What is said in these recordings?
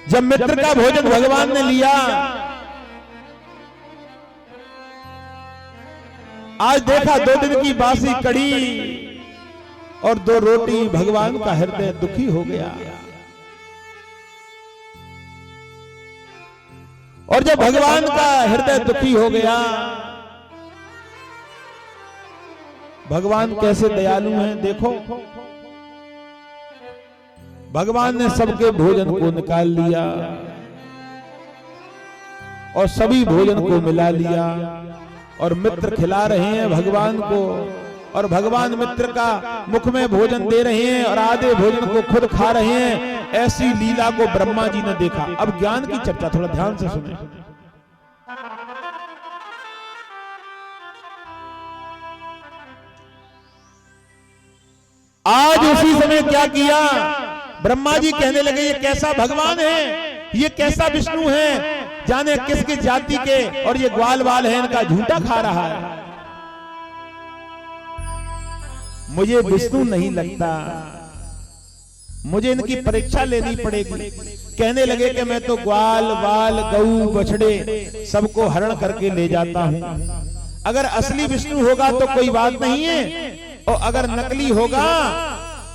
जब मित्र का भोजन भगवान ने लिया, आज देखा 2 दिन की बासी कड़ी और 2 रोटी, भगवान का हृदय दुखी हो गया। और जब भगवान का हृदय दुखी हो गया, भगवान कैसे दयालु हैं देखो, भगवान ने सबके भोजन को निकाल लिया और सभी भोजन को मिला लिया और मित्र खिला रहे हैं भगवान को, और भगवान मित्र का मुख में भोजन दे रहे हैं और आधे भोजन को खुद खा रहे हैं। ऐसी लीला को ब्रह्मा जी ने देखा। अब ज्ञान की चर्चा थोड़ा ध्यान से सुने। आज उसी समय क्या किया, ब्रह्मा जी कहने लगे ये कैसा भगवान है, ये कैसा विष्णु है, जाने किसकी जाति के, और ये ग्वाल बाल है, इनका झूठा खा रहा है। मुझे विष्णु नहीं लगता, मुझे इनकी परीक्षा लेनी पड़ेगी। कहने लगे कि मैं तो ग्वाल बाल गऊ बछड़े सबको हरण करके ले जाता हूं। अगर असली विष्णु होगा तो कोई बात नहीं है, और अगर नकली होगा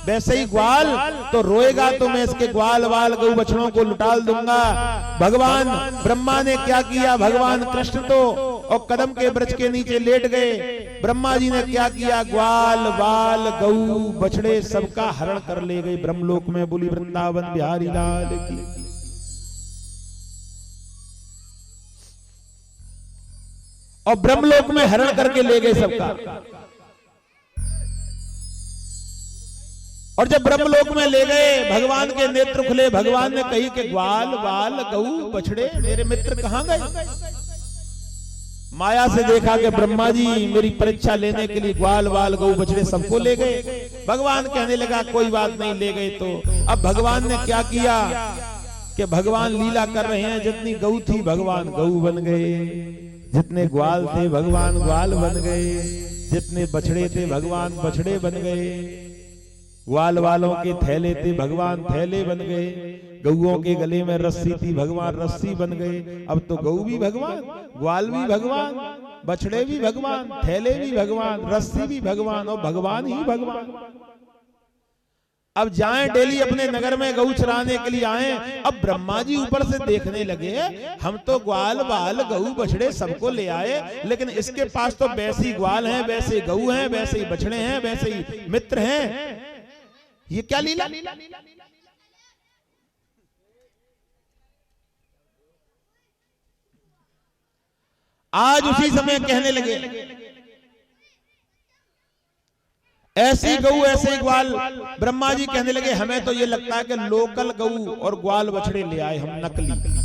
वैसे ही ग्वाल तो रोएगा तो मैं इसके ग्वाल बाल गऊ बछड़ों को लुटाल दूंगा। भगवान ब्रह्मा ने क्या किया, भगवान कृष्ण तो और कदम के वृक्ष के नीचे लेट गए। ब्रह्मा जी ने क्या किया, ग्वाल बाल गऊ बछड़े सबका हरण कर ले गए ब्रह्मलोक में। बोली वृंदावन बिहारी लाल की। और ब्रह्मलोक में हरण करके ले गए सबका। और जब ब्रह्मलोक में ले गए, भगवान के नेत्र खुले, भगवान ने कही कि ग्वाल बाल गऊ बछड़े मेरे मित्र कहां गए। माया से देखा कि ब्रह्मा जी मेरी परीक्षा लेने के लिए ग्वाल बाल गऊ बछड़े सबको ले गए। भगवान कहने लगा कोई बात नहीं, ले गए तो। अब भगवान ने क्या किया कि भगवान लीला कर रहे हैं, जितनी गऊ थी भगवान गऊ बन गए, जितने ग्वाल थे भगवान ग्वाल बन गए, जितने बछड़े थे भगवान बछड़े बन गए, ग्वाल वालों के थैले थे भगवान थैले बन गए, गऊओं के गले में रस्सी थी भगवान रस्सी बन गए। अब तो गऊ भी भगवान, ग्वाल भी भगवान, बछड़े भी भगवान, थैले भी भगवान, रस्सी भी भगवान, और भगवान ही भगवान। अब जाएं डेली अपने नगर में गऊ चराने के लिए आए। अब ब्रह्मा जी ऊपर से देखने लगे, हम तो ग्वाल बाल गऊ बछड़े सबको ले आए, लेकिन इसके पास तो वैसे ही ग्वाल हैं, वैसे ही गऊ हैं, वैसे ही बछड़े हैं, वैसे ही मित्र हैं। ये क्या लीला। आज उसी समय कहने लगे ऐसी गऊ ऐसे ही ग्वाल। ब्रह्मा जी कहने लगे हमें तो ये लगता है कि लोकल गऊ और ग्वाल बछड़े ले आए हम, नकली।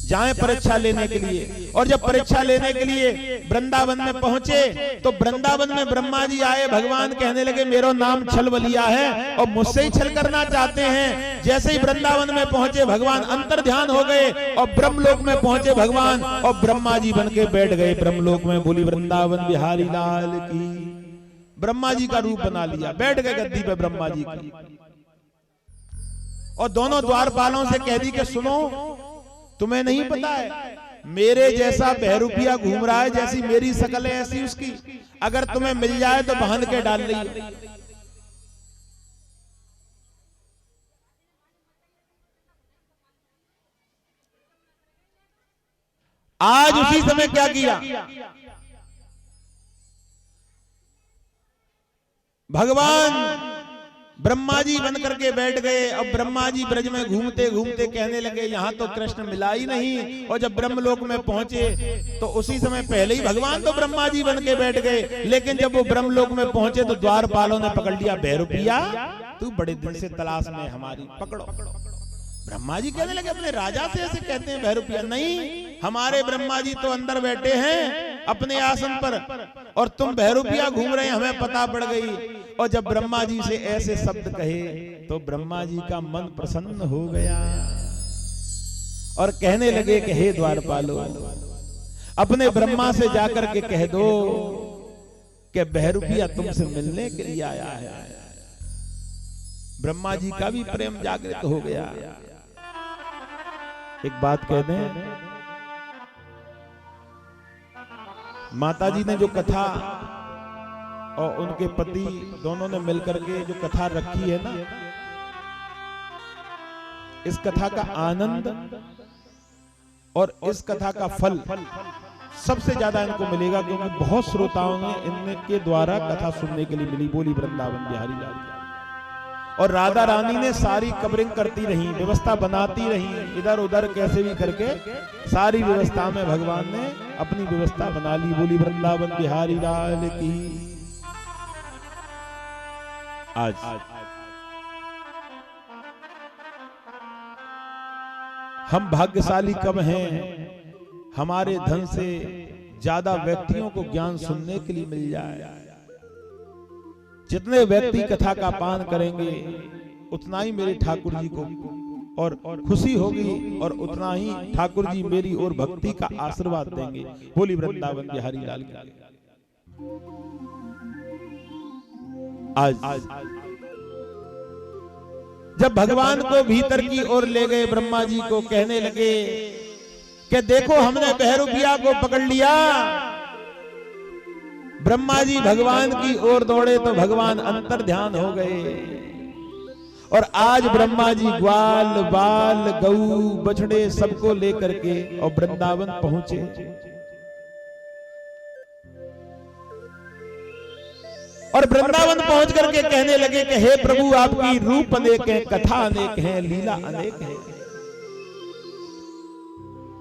जाएं परीक्षा लेने के लिए। और जब परीक्षा लेने के लिए वृंदावन में पहुंचे तो वृंदावन में ब्रह्मा जी आए। भगवान कहने लगे मेरा नाम छलबलिया है और मुझसे ही छल करना चाहते हैं। जैसे ही वृंदावन में पहुंचे भगवान अंतर ध्यान हो गए और ब्रह्मलोक में पहुंचे भगवान, और ब्रह्मा जी बन के बैठ गए ब्रह्मलोक में। बोली वृंदावन बिहारी लाल की। ब्रह्मा जी का रूप बना लिया, बैठ गए गद्दी पे ब्रह्मा जी की। और दोनों द्वारपालों से कह दी कि सुनो, तुम्हें नहीं पता है मेरे जैसा बहरूपिया घूम रहा है, जैसी मेरी शकल है ऐसी उसकी, अगर तुम्हें मिल जाए तो बांध के डाल रही। आज उसी समय क्या किया, भगवान ब्रह्मा जी बन करके बैठ गए। अब ब्रह्मा जी ब्रज में घूमते घूमते कहने लगे यहाँ तो कृष्ण मिला ही नहीं। और जब ब्रह्मलोक में पहुंचे तो उसी समय पहले ही भगवान तो ब्रह्मा जी बन के बैठ गए, लेकिन जब वो ब्रह्मलोक में पहुंचे तो द्वारपालों ने पकड़ लिया, बहरूपिया तू बड़े दिन से तलाश में हमारी, पकड़ो। ब्रह्मा जी कहने लगे अपने राजा से ऐसे कहते हैं बहरूपिया? नहीं, हमारे ब्रह्मा जी तो अंदर बैठे हैं अपने आसन पर और तुम बहरूपिया घूम रहे हैं, हमें पता पड़ गई। और जब ब्रह्मा जी से ऐसे शब्द कहे तो ब्रह्मा जी का मन प्रसन्न हो गया और कहने लगे कि हे द्वारपालो, अपने ब्रह्मा से जाकर के कह दो कि बहरूपिया तुमसे मिलने के लिए आया है। ब्रह्मा जी का भी प्रेम जागृत हो गया। एक बात कह दें, माताजी ने जो कथा और उनके पति दोनों ने मिलकर के जो कथा रखी है ना, इस कथा का आनंद और इस कथा का फल सबसे ज्यादा इनको मिलेगा, क्योंकि बहुत श्रोताओं ने इनके द्वारा कथा सुनने के लिए मिली। बोली वृंदावन बिहारी लाल की। और राधा रानी ने सारी कवरिंग करती रही, व्यवस्था बनाती रही, इधर उधर कैसे भी करके सारी व्यवस्था में भगवान ने अपनी व्यवस्था बना ली। बोली वृंदावन बिहारी लाल की। आज हम भाग्यशाली कब हैं, हमारे धन से ज्यादा व्यक्तियों को ज्ञान सुनने के लिए मिल जाए। जितने व्यक्ति कथा का पान करेंगे उतना ही मेरे ठाकुर जी को और खुशी होगी, और उतना ही ठाकुर जी मेरी और भक्ति का आशीर्वाद देंगे। बोली वृंदावन बिहारी लाल की। आज जब भगवान को भीतर की ओर ले गए, ब्रह्मा जी को कहने लगे कि देखो हमने बहरूपिया को पकड़ लिया। ब्रह्मा जी भगवान की ओर दौड़े तो भगवान अंतर ध्यान हो गए। और आज ब्रह्मा जी ग्वाल बाल गऊ बछड़े सबको लेकर के और वृंदावन पहुंचे। और वृंदावन पहुंच करके कहने लगे कि हे प्रभु, आपकी रूप अनेक है, कथा अनेक है, लीला अनेक है।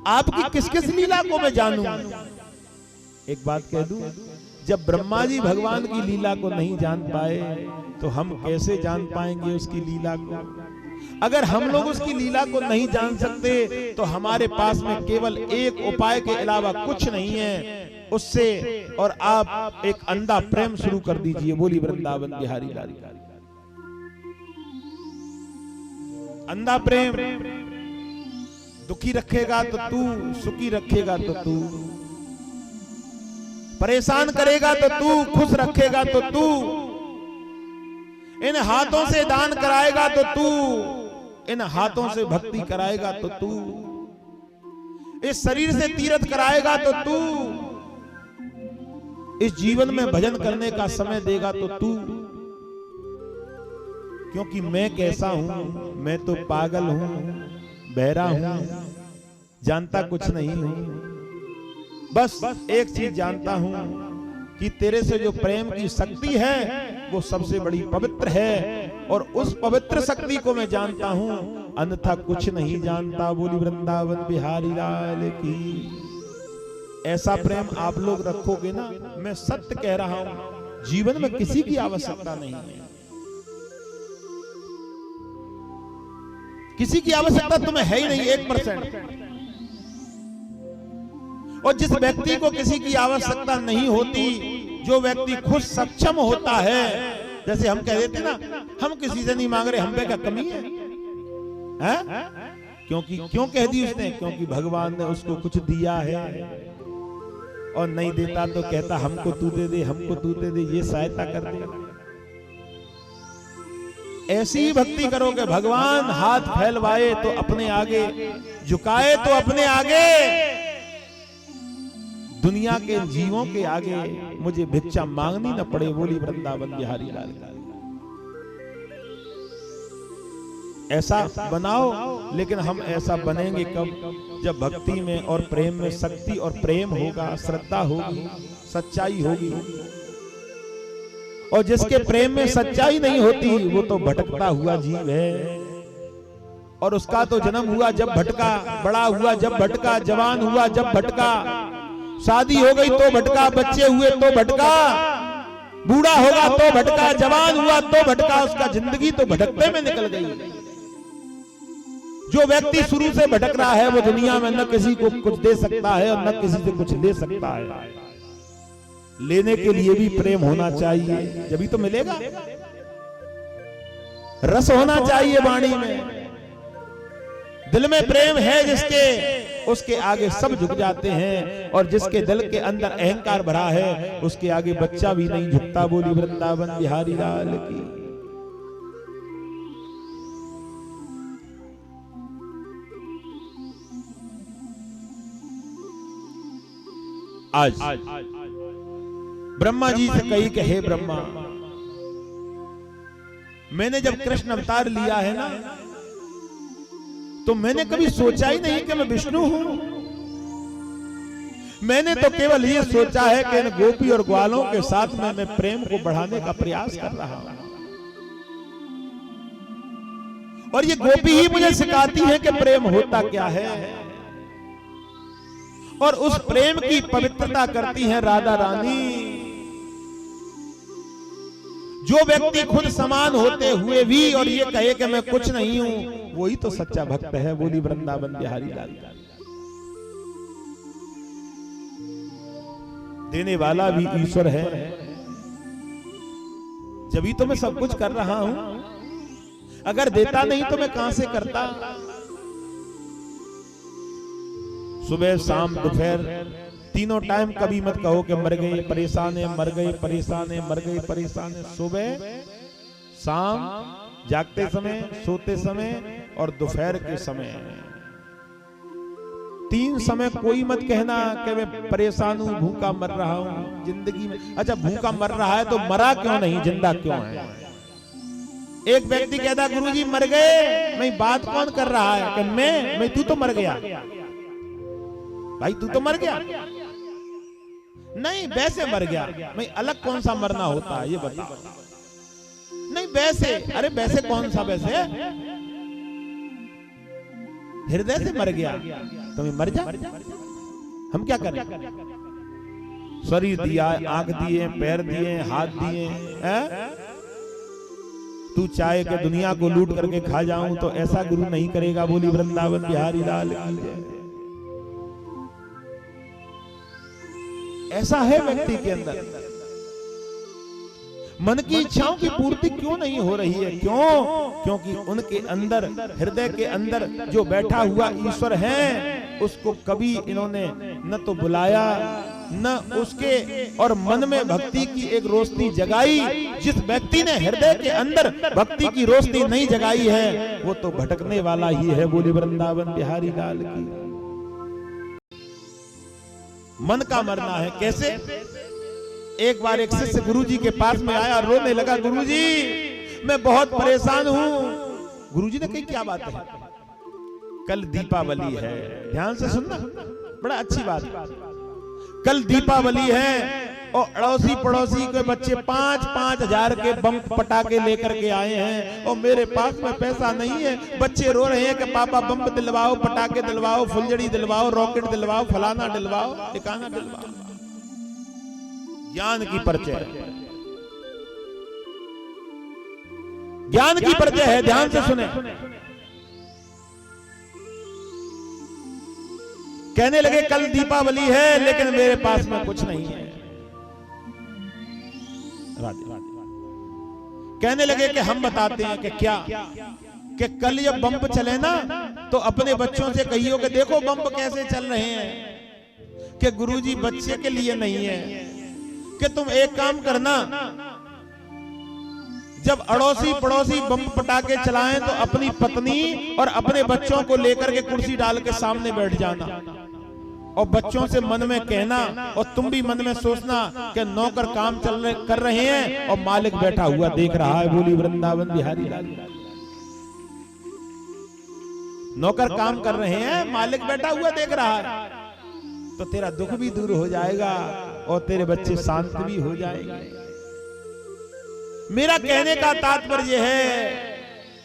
आपकी किस किस लीला को मैं जानूं? एक बात कह दूं, जब ब्रह्मा जी भगवान की लीला को नहीं जान पाए तो हम कैसे जान पाएंगे उसकी लीला को? अगर हम लोग उसकी लीला को नहीं जान सकते तो हमारे पास में केवल एक उपाय के अलावा कुछ नहीं है उससे, और आप एक अंधा प्रेम शुरू कर दीजिए। बोली वृंदावन बिहारी लाल। अंधा प्रेम दुखी रखेगा तो तू, सुखी रखेगा तो तू, परेशान करेगा तो तू, खुश रखेगा तो तू, इन हाथों से दान कराएगा तो तू, इन हाथों से भक्ति कराएगा तो तू, इस शरीर से तीर्थ कराएगा तो तू, इस जीवन में भजन करने का समय देगा तो तू। क्योंकि मैं कैसा हूं, मैं तो पागल हूं, बहरा हूं, जानता कुछ नहीं हूं। बस एक चीज जानता हूं कि तेरे से जो प्रेम की शक्ति है वो सबसे बड़ी पवित्र है, और उस पवित्र शक्ति को मैं जानता हूं, अन्यथा कुछ नहीं जानता। बोली वृंदावन बिहारी लाल की। ऐसा प्रेम आप लोग रखोगे ना, मैं सत्य कह रहा हूं, जीवन में किसी की आवश्यकता नहीं है। किसी की आवश्यकता तुम्हें है ही नहीं 1%। और जिस व्यक्ति को किसी की आवश्यकता नहीं होती, जो व्यक्ति खुद सक्षम होता है, जैसे हम कह देते ना, हम किसी से नहीं मांग रहे, हम पे क्या कमी है? क्योंकि क्यों कह दी उसने? क्योंकि भगवान ने उसको कुछ दिया है, और नहीं देता तो कहता हमको तू दे दे, हमको तू दे दे, ये सहायता कर दे। ऐसी ही भक्ति करोगे, भगवान हाथ फैलवाए तो अपने आगे, झुकाए तो अपने आगे, दुनिया के जीवों के आगे मुझे भिक्षा मांगनी न पड़े। बोली वृंदावन बिहारी लाल का। ऐसा बनाओ, लेकिन हम ऐसा बनेंगे कब? जब भक्ति में और प्रेम में शक्ति और प्रेम होगा, श्रद्धा होगी, सच्चाई होगी। और जिसके प्रेम में सच्चाई नहीं होती वो तो भटकता हुआ जीव है, और उसका तो जन्म हुआ जब भटका, बड़ा हुआ जब भटका, जवान हुआ जब भटका, शादी हो गई तो भटका, बच्चे हुए तो भटका, बूढ़ा होगा तो भटका, जवान हुआ तो भटका, उसका जिंदगी तो भटकते में निकल गई। जो व्यक्ति शुरू से भटक रहा है वो दुनिया में न किसी को कुछ दे सकता है और न किसी से कुछ ले सकता है। लेने के लिए भी प्रेम होना चाहिए, जभी तो मिलेगा। रस होना चाहिए वाणी में। दिल में प्रेम है जिसके, उसके आगे सब झुक जाते हैं, और जिसके दिल के अंदर अहंकार भरा है उसके आगे बच्चा भी नहीं झुकता। बोली वृंदावन बिहारी लाल की। आज ब्रह्मा जी से कही कि हे ब्रह्मा, मैंने जब कृष्ण अवतार लिया है ना, तो मैंने कभी सोचा ही नहीं कि मैं विष्णु हूं। मैंने तो केवल ये सोचा है कि इन गोपी और ग्वालों के साथ में मैं प्रेम को बढ़ाने का प्रयास कर रहा हूं, और ये गोपी ही मुझे सिखाती है कि प्रेम होता क्या है, और उस प्रेम की पवित्रता करती है राधा रानी। जो व्यक्ति खुद समान होते हुए भी और ये कहे कि मैं कुछ नहीं हूं, वही तो सच्चा भक्त है। बोली वृंदावन बिहारी लाल। देने वाला भी ईश्वर है, जब तो मैं सब कुछ कर रहा हूं। अगर देता नहीं तो मैं कहां से करता। सुबह शाम दोपहर तीनों टाइम कभी मत कहो कि मर गए परेशान है, मर गए परेशान है, मर गए परेशान है। सुबह शाम, जागते समय, सोते समय और दोपहर के समय, 3 समय कोई मत कहना कि मैं परेशान हूं, भूखा मर रहा हूं जिंदगी में। अच्छा, भूखा मर रहा है तो मरा क्यों नहीं, जिंदा क्यों है? एक व्यक्ति कहता गुरुजी मर गए, मैं बात कौन कर रहा है कि मैं तू तो मर गया। भाई तू तो मर गया नहीं, वैसे मर गया। मैं अलग कौन सा मरना होता है ये बताओ। नहीं वैसे, अरे वैसे कौन सा वैसे, हृदय से मर गया तो मैं मर जा। हम क्या करें? शरीर दिया, आंख दिए, पैर दिए, हाथ दिए, तू चाहे कि दुनिया को लूट करके खा जाऊं तो ऐसा गुरु नहीं करेगा। बोली वृंदावन बिहारी लाल की जय। ऐसा है व्यक्ति के अंदर। मन की इच्छाओं की पूर्ति क्यों नहीं हो रही है? क्यों? क्योंकि उनके अंदर, हृदय के अंदर जो बैठा हुआ ईश्वर है, उसको कभी इन्होंने न तो बुलाया, न उसके और मन में भक्ति की एक रोशनी जगाई। जिस व्यक्ति ने हृदय के अंदर भक्ति की रोशनी नहीं जगाई है, वो तो भटकने वाला ही है। बोली वृंदावन बिहारी लाल की। मन का मरना है। कैसे? एक बार एक शिष्य गुरुजी के पास में आया, रोने लगा, गुरुजी मैं बहुत परेशान हूं। गुरुजी ने कही क्या बात है? कल दीपावली है, ध्यान से सुनना, बड़ा अच्छी बात। कल दीपावली है और अड़ोसी पड़ोसी के बच्चे 5-5 हजार के बम पटाखे लेकर के आए हैं, और मेरे पास में पैसा नहीं है। बच्चे रो रहे हैं कि पापा बम दिलवाओ, पटाखे दिलवाओ, फुलझड़ी दिलवाओ, रॉकेट दिलवाओ, फलाना दिलवाओ, ठिकाना दिलवाओ। ज्ञान की परिचय, ज्ञान की परिचय है। ध्यान से सुने। कहने लगे कल दीपावली है लेकिन मेरे पास में कुछ नहीं है। कहने लगे कि हम बताते हैं कि क्या, कि कल ये बम चले ना तो अपने बच्चों से कहियो कि देखो बम कैसे चल रहे हैं, कि गुरुजी बच्चे के लिए नहीं है, कि तुम एक काम करना, जब अड़ोसी पड़ोसी बम पटाखे चलाएं तो अपनी पत्नी और अपने बच्चों को लेकर के कुर्सी डाल के सामने बैठ जाना, और बच्चों से मन में कहना, और तुम भी मन में सोचना कि नौकर काम कर रहे हैं और मालिक बैठा हुआ देख रहा है। बोली वृंदावन बिहारी लाल। नौकर काम कर रहे हैं, मालिक बैठा हुआ देख रहा है, तो तेरा दुख भी दूर हो जाएगा और तेरे बच्चे शांत भी हो जाएंगे। मेरा कहने का तात्पर्य है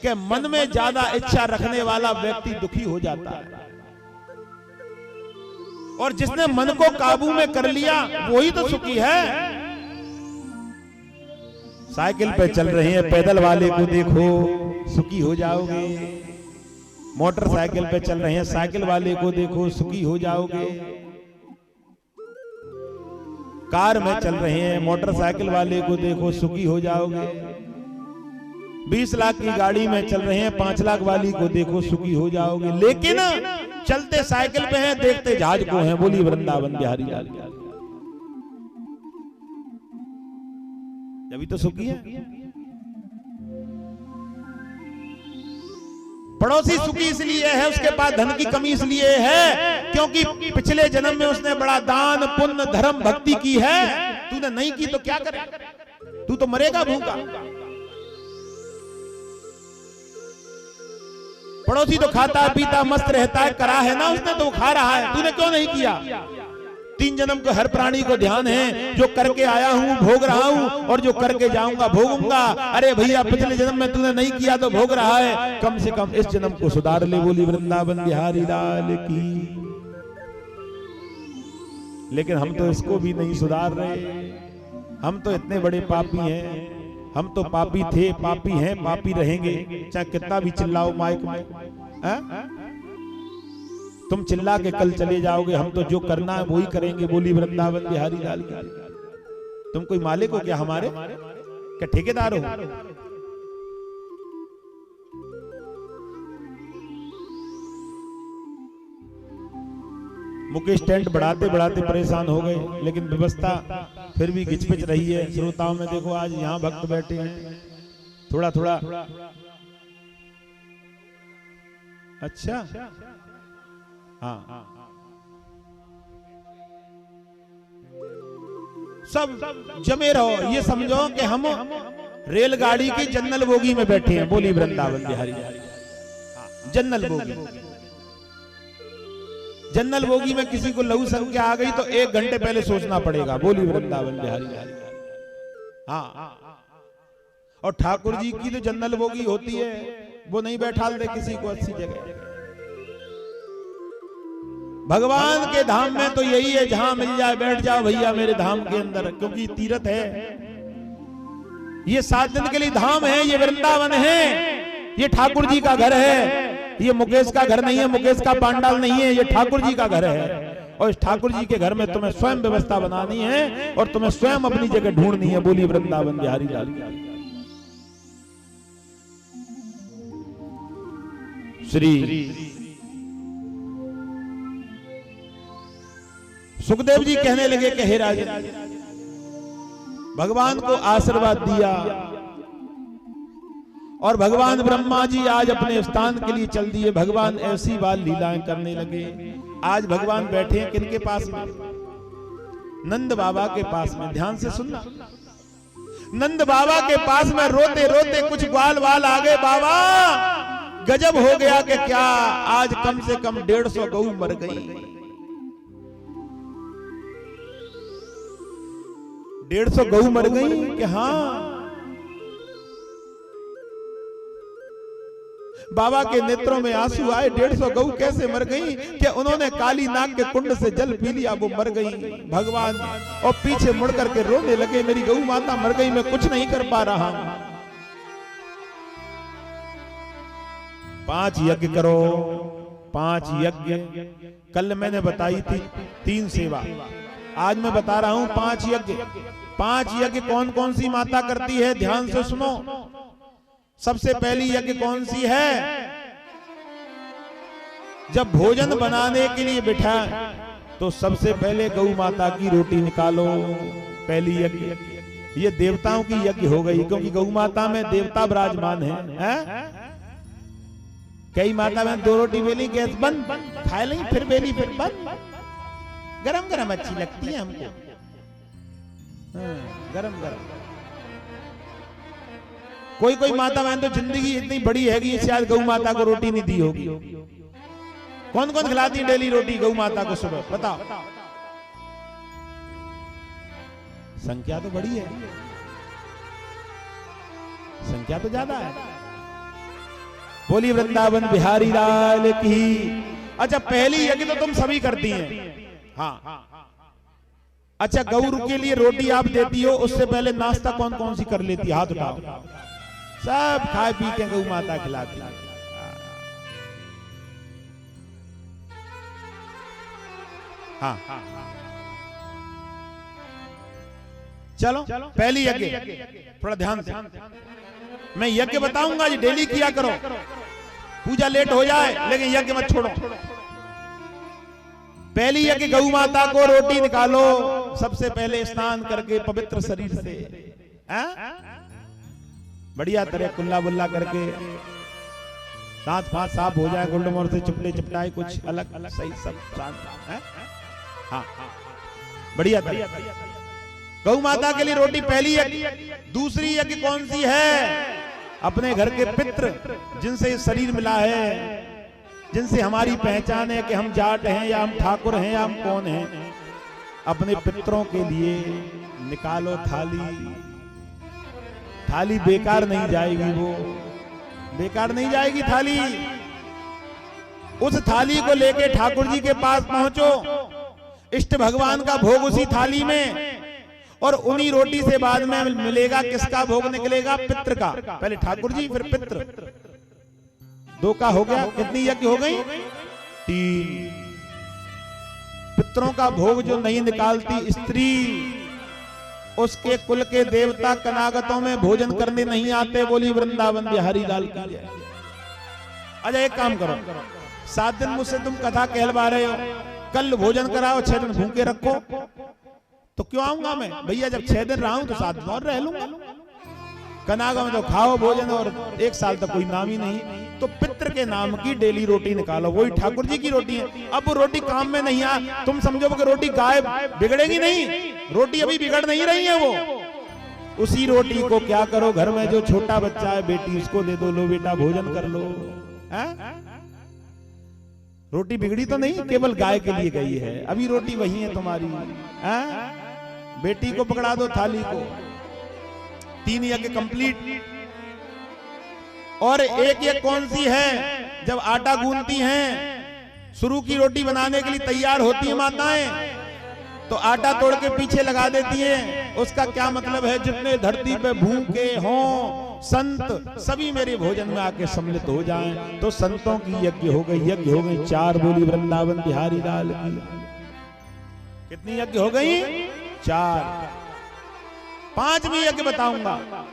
कि मन में ज्यादा इच्छा रखने वाला व्यक्ति दुखी हो जाता है, और जिसने मन को काबू में कर लिया वही तो सुखी है। साइकिल पे चल रहे हैं, पैदल वाले को देखो, सुखी हो जाओगे। मोटरसाइकिल पे चल रहे हैं, साइकिल वाले को देखो, सुखी हो जाओगे। कार में चल रहे हैं, मोटरसाइकिल वाले को देखो, सुखी हो जाओगे। 20 लाख की गाड़ी में चल रहे हैं, 5 लाख वाली को देखो, सुखी हो जाओगे। लेकिन चलते साइकिल पे हैं, देखते जहाज को हैं। बोली वृंदावन बिहारी लाल। जब तो सुखी है। पड़ोसी सुखी इसलिए है, उसके पास धन की कमी इसलिए है क्योंकि पिछले जन्म में उसने बड़ा दान पुण्य धर्म भक्ति की है। तूने नहीं की तो क्या करे, तू तो मरेगा भूखा। पड़ोसी तो खाता पीता मस्त रहता है, करा है ना उसने तो खा रहा है, तूने क्यों नहीं किया? 3 जन्म को हर प्राणी को ध्यान है, जो करके आया हूं भोग रहा हूं और जो करके जाऊंगा भोगूंगा। अरे भैया पिछले जन्म में तूने नहीं किया तो भोग रहा है, कम से कम इस जन्म को सुधार ले। बोली वृंदावन बिहारी लाल की। लेकिन हम तो इसको भी नहीं सुधार रहे, हम तो इतने बड़े पापी हैं। हम तो पापी थे, पापी हैं, पापी रहेंगे, चाहे कितना भी चिल्लाओ माइक में। तुम चिल्ला के कल चले जाओगे, हम तो जो करना है वही करेंगे। बोली वृंदावन बिहारी लाल की। तुम कोई मालिक हो क्या हमारे, क्या ठेकेदार हो? मुकेश टेंट बढ़ाते बढ़ाते परेशान हो गए, लेकिन व्यवस्था फिर भी घिचपिच रही है। श्रोताओं में देखो आज यहाँ भक्त बैठे हैं, थोड़ा थोड़ा। अच्छा, हाँ, सब जमे रहो। ये समझो कि हम रेलगाड़ी की जनरल बोगी में बैठे हैं। बोली Vrindavan Bihari. General bogie, general bogie में किसी को लघु संख्या आ गई तो 1 घंटे पहले सोचना पड़ेगा। बोली वृंदावन बिहारी। हाँ, और ठाकुर जी की जो जनरल बोगी होती है वो नहीं बैठा दे किसी को अच्छी जगह। भगवान के धाम में तो यही है, जहां मिल जाए बैठ जाओ भैया मेरे धाम के अंदर, क्योंकि तीर्थ है ये। 7 दिन के लिए धाम है, ये वृंदावन है, ये ठाकुर जी का घर है। ये मुकेश का घर नहीं है, मुकेश का पांडाल नहीं है, ये ठाकुर जी का घर है। और इस ठाकुर जी के घर में तुम्हें स्वयं व्यवस्था बनानी है और तुम्हें स्वयं अपनी जगह ढूंढनी है। बोली वृंदावन बिहारी लाल। श्री सुखदेव जी कहने लगे कि हे राजन, भगवान को आशीर्वाद दिया और भगवान ब्रह्मा जी आज अपने स्थान के लिए चल दिए। भगवान ऐसी बात लीलाएं करने लगे। आज भगवान बैठे हैं किनके पास में? नंद बाबा के पास में। ध्यान से सुनना, नंद बाबा के पास में रोते रोते कुछ ग्वाल वाल आ गए। बाबा गजब हो गया कि क्या आज कम से कम 150 गऊ मर गई। 150 गऊ मर गई कि हाँ। बाबा के नेत्रों में आंसू आए। 150 गऊ कैसे मर गई कि उन्होंने काली नाग के कुंड से जल पी लिया, वो मर गई। भगवान और पीछे मुड़ करके रोने लगे, मेरी गऊ माता मर गई, मैं कुछ नहीं कर पा रहा। 5 यज्ञ करो, 5 यज्ञ। कल मैंने बताई थी 3 सेवा, आज मैं बता रहा हूं 5 यज्ञ। 5 यज्ञ कौन कौन सी माता करती है? ध्यान से सुनो। सबसे पहली यज्ञ कौन सी है? जब भोजन बनाने के लिए बिठा तो सबसे पहले गौ माता की रोटी निकालो। पहली यज्ञ ये देवताओं की यज्ञ हो गई, क्योंकि गौ माता में देवता विराजमान है। कई माता में 2 रोटी बेली, गैस बंद, खा ली फिर बेली फिर बंद। गरम गरम अच्छी लगती है हमको, गरम गरम। कोई कोई माता बहन तो जिंदगी इतनी बड़ी है कि शायद गौ माता को रोटी नहीं दी होगी। कौन कौन खिलाती है डेली रोटी गौ माता को सुबह? बताओ। संख्या तो बड़ी है, संख्या तो ज्यादा है। बोली वृंदावन बिहारी लाल की। अच्छा, पहली यज्ञ तो तुम सभी करती हैं। हाँ, अच्छा, गौ के लिए रोटी आप देती हो, उससे पहले नाश्ता कौन कौन सी कर लेती? हाथ उठाओ। सब खाए पी के गौ माता खिलाती। हाँ, चलो पहली यज्ञ थोड़ा ध्यान से। मैं यज्ञ बताऊंगा, ये डेली किया करो। पूजा लेट हो जाए लेकिन यज्ञ मत छोड़ो। पहली यज्ञ गौ माता को रोटी निकालो, सबसे पहले स्नान करके पवित्र शरीर से बढ़िया तरह कुल्ला बुल्ला करके दांत फांत साफ हो जाए, गुंडमोर से चिपटे चिपटाए कुछ अलग अलग सही सब शांत है। हाँ बढ़िया था। गौ माता के लिए रोटी पहली यज्ञ। दूसरी यज्ञ कौन सी है? अपने घर के पितृ जिनसे शरीर मिला है, जिनसे हमारी पहचान है कि हम जाट हैं या हम ठाकुर हैं या हम कौन हैं, अपने पितरों के लिए निकालो थाली। थाली बेकार नहीं जाएगी, वो बेकार नहीं जाएगी थाली। उस थाली को लेके ठाकुर जी के पास पहुंचो, इष्ट भगवान का भोग उसी थाली में, और उन्हीं रोटी से बाद में मिलेगा किसका भोग निकलेगा? पितृ का। पहले ठाकुर जी फिर पितृ। दो का हो गया। कितनी यज्ञ हो गई? 3। पितरों का भोग जो नहीं निकालती स्त्री, उसके कुल के देवता कनागतों में भोजन करने नहीं आते। बोली वृंदावन बिहारी लाल की जय। अच्छा एक काम करो, 7 दिन मुझसे तुम कथा कहलवा रहे हो, कल भोजन कराओ, 6 दिन भूखे रखो, तो क्यों आऊंगा मैं? भैया जब 6 दिन रहा हूं तो 7 दिन और रह लूंगा। कनागा में तो खाओ भोजन और 1 साल तक कोई नाम ही नहीं। तो पितृ के नाम की डेली रोटी निकालो, वही ठाकुर जी की रोटी है। अब वो रोटी काम में नहीं आ, तुम समझो कि रोटी गाय बिगड़ेगी नहीं, रोटी अभी बिगड़ नहीं रही है। वो उसी रोटी को क्या करो, घर में जो छोटा बच्चा है बेटी, उसको दे दो, लो बेटा भोजन कर लो। रोटी बिगड़ी तो नहीं, केवल गाय के लिए गई है, अभी रोटी वही है तुम्हारी। बेटी को पकड़ा दो थाली को। 3 यज्ञ कंप्लीट। और एक यज्ञ कौन सी है? जब आटा गूंथती हैं, शुरू की रोटी बनाने के लिए तैयार होती है माताएं, तो आटा तोड़ के पीछे लगा देती हैं। उसका क्या मतलब है? जितने धरती पे भूखे हों संत, सभी मेरे भोजन में आके सम्मिलित हो जाएं। तो संतों की यज्ञ हो गई। यज्ञ हो गई 4। बोली वृंदावन बिहारी लाल की। कितनी यज्ञ हो गई? 4। 5वीं यज्ञ बताऊंगा।